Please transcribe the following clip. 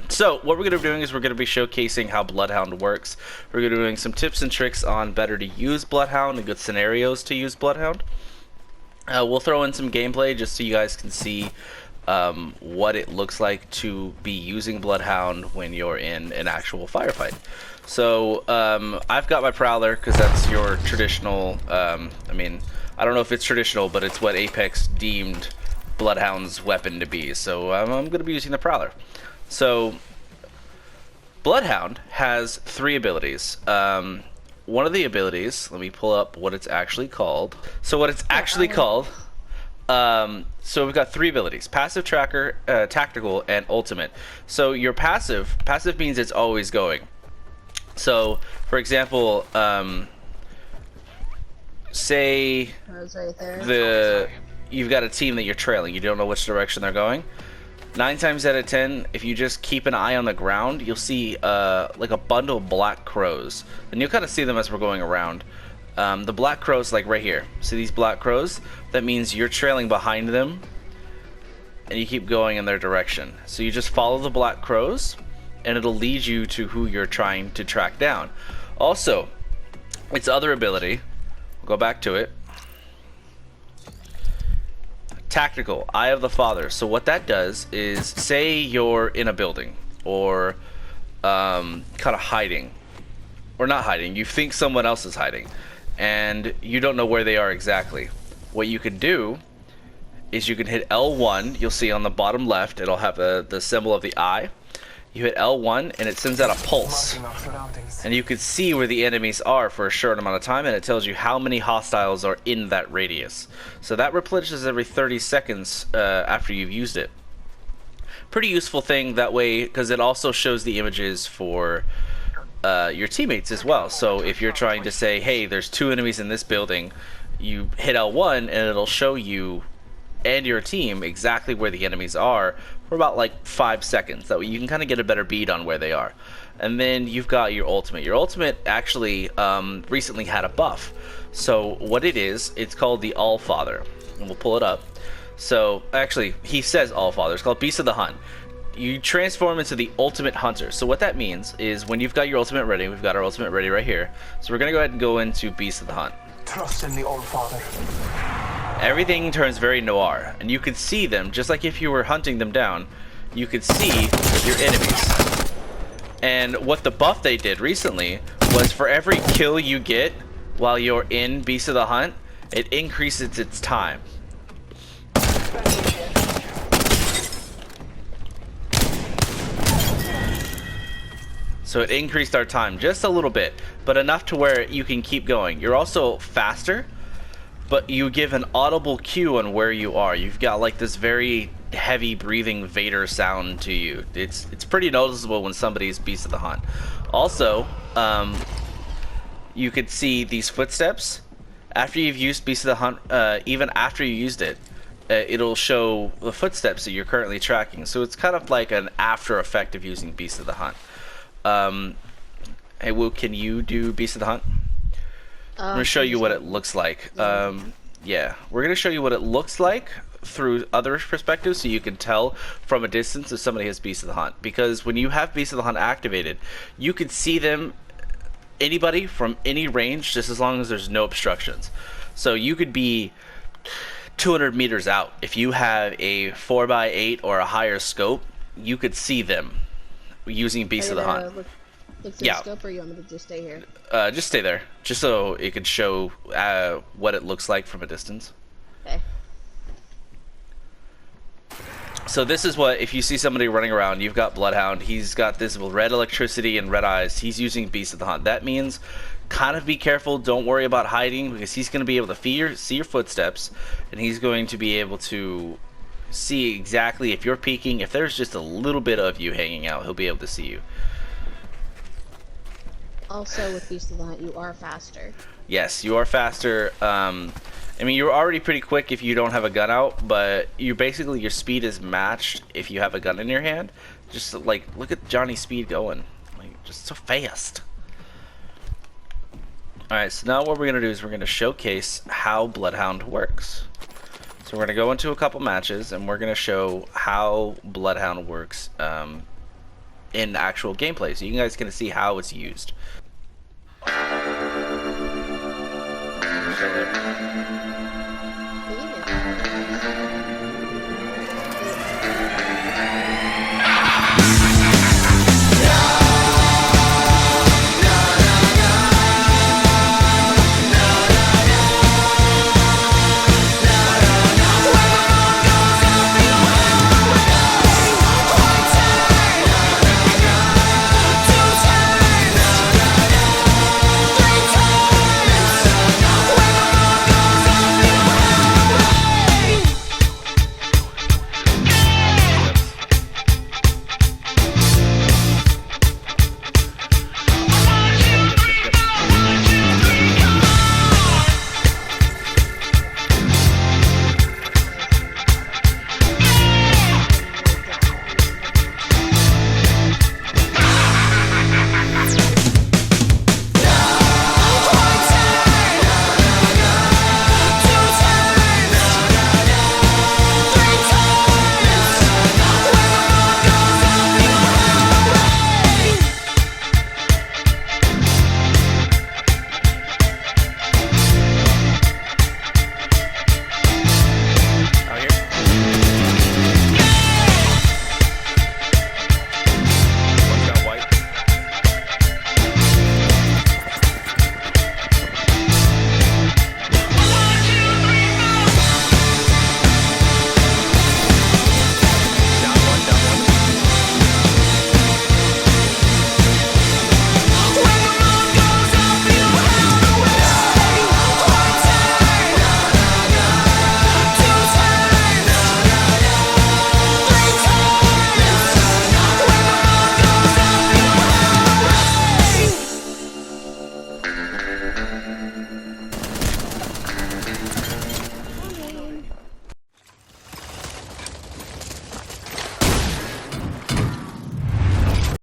So what we're going to be doing is we're going to be showcasing how Bloodhound works. We're going to be doing some tips and tricks on better to use Bloodhound and good scenarios to use Bloodhound. We'll throw in some gameplay just so you guys can see what it looks like to be using Bloodhound when you're in an actual firefight. So I've got my Prowler because that's your traditional, I mean, I don't know if it's traditional, but it's what Apex deemed Bloodhound's weapon to be. So I'm going to be using the Prowler. So Bloodhound has 3 abilities. One of the abilities, let me pull up what it's actually called. So what it's actually called, so we've got 3 abilities: passive, tracker, tactical, and ultimate. So your passive means it's always going. So for example, say you've got a team that you're trailing, you don't know which direction they're going. 9 times out of 10, if you just keep an eye on the ground, you'll see like a bundle of black crows, and you'll kind of see them as we're going around. The black crows, like right here, see these black crows? That means you're trailing behind them and you keep going in their direction. So you just follow the black crows and it'll lead you to who you're trying to track down. Also, its other ability, we'll go back to it, tactical, Eye of the Father. So what that does is, say you're in a building or kind of hiding, or not hiding, you think someone else is hiding and you don't know where they are exactly. What you can do is you can hit L1, you'll see on the bottom left it'll have the symbol of the eye. You hit L1 and it sends out a pulse, and you can see where the enemies are for a short amount of time, and it tells you how many hostiles are in that radius. So that replenishes every 30 seconds after you've used it. Pretty useful thing that way, because it also shows the images for your teammates as well. So if you're trying to say, hey, there's 2 enemies in this building, you hit L1 and it'll show you and your team exactly where the enemies are for about like 5 seconds. That way you can kind of get a better bead on where they are. And then you've got your ultimate. Your ultimate actually recently had a buff. So what it is, it's called the Allfather. And we'll pull it up. So actually, he says Allfather. It's called Beast of the Hunt. You transform into the Ultimate Hunter. So what that means is when you've got your ultimate ready, we've got our ultimate ready right here. So we're going to go ahead and go into Beast of the Hunt. Trust in the Allfather. Everything turns very noir, and you could see them, just like if you were hunting them down, you could see your enemies. And what the buff they did recently was for every kill you get while you're in Beast of the Hunt, it increases its time. So it increased our time just a little bit, but enough to where you can keep going. You're also faster, but you give an audible cue on where you are. You've got like this very heavy breathing Vader sound to you. It's pretty noticeable when somebody's Beast of the Hunt. Also, you could see these footsteps. After you've used Beast of the Hunt, even after you used it, it'll show the footsteps that you're currently tracking. So it's kind of like an after effect of using Beast of the Hunt. Hey Woo, can you do Beast of the Hunt? I'm going to show you what it looks like. Yeah, we're going to show you what it looks like through other perspectives so you can tell from a distance if somebody has Beast of the Hunt. Because when you have Beast of the Hunt activated, you can see them, anybody from any range, just as long as there's no obstructions. So you could be 200 meters out. If you have a 4x8 or a higher scope, you could see them using Beast of the Hunt. Look through the scope, or you want me to just stay here? Just stay there, just so it could show what it looks like from a distance. Okay. So this is what, if you see somebody running around, you've got Bloodhound, he's got this red electricity and red eyes, he's using Beast of the Hunt. That means kind of be careful, don't worry about hiding, because he's going to be able to see your footsteps, and he's going to be able to see exactly if you're peeking. If there's just a little bit of you hanging out, he'll be able to see you. Also, with Beast of the Hunt, you are faster. Yes, you are faster. I mean, you're already pretty quick if you don't have a gun out, but you basically, your speed is matched if you have a gun in your hand. Just like, look at Johnny's speed going. Like, just so fast. Alright, so now what we're going to do is we're going to showcase how Bloodhound works. So we're going to go into a couple matches, and we're going to show how Bloodhound works in actual gameplay, so you guys can see how it's used.